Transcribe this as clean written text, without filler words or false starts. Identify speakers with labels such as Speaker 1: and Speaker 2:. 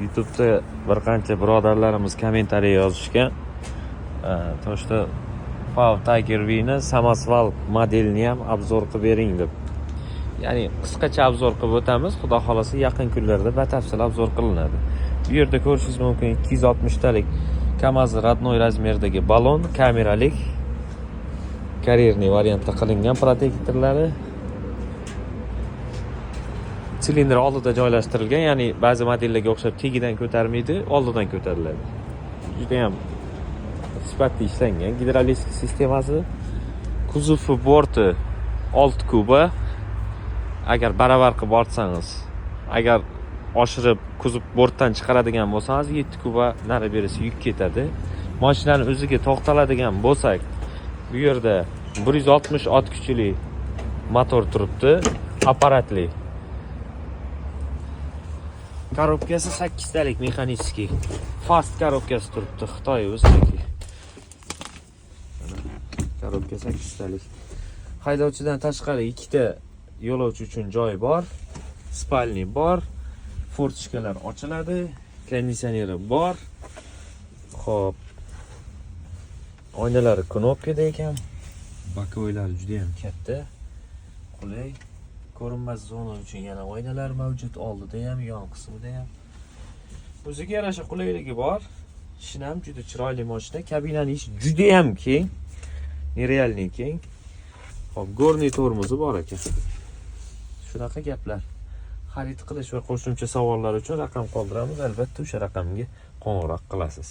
Speaker 1: YouTube'da bir qancha birodarlarimiz kommentariy yozishgan. Toshda Fav Tiger V'ni Samasval modelini ham obzor qilib bering deb. Ya'ni qisqacha obzor qilib o'tamiz. Xudo xolasa yaqin kunlarda batafsil obzor qilinadi. Bu yerda ko'rishingiz mumkin 260 talik KAMAZ родной razmerdagi balon, kameralik karyerniy variantda qilingan protektorlari. Silindr oldida joylashtirilgan, ya'ni ba'zi modellarga o'xshab tegidan ko'tarmaydi, oldidan ko'tariladi. Juda ham sifatli ishlangan gidrolitsik sistemasi. Kuzovi borti 6 kuba. Agar baravar qilib ortsangiz, agar oshirib kuzov bortdan chiqaradigan bo'lsangiz 7 kuba nari berisi yuk ketadi. Mashinani o'ziga to'xtaladigan bo'lsak, bu yerda 160 ot kuchli motor turibdi, apparatli. Korobkasi 8 talik mexanический. Fast korobkasi turibdi, Xitoy o'ziniki. Korobka 8 talik. Haydovchidan tashqari ikkita yo'lovchi uchun joy bor, spalni bor, fortishkalar ochiladi, konditsioneri bor. Xo'p. Oynalari knopkada ekan. Bokoylari juda ham katta. Qulay. Ko'rinmas zona uchun yana oynalar mavjud, oldida ham, yon qismida ham. O'ziga yarasha qulayligi bor. Ishini ham juda chiroyli mashina, kabinaning ichi juda ham keng. Nerealniy keng. Xo'p, gorniy tormozi bor ekan. Shunaqa gaplar. Xarid qilish va qo'shimcha savollar uchun raqam qoldiramiz. Albatta o'sha raqamga qo'ng'iroq qilasiz.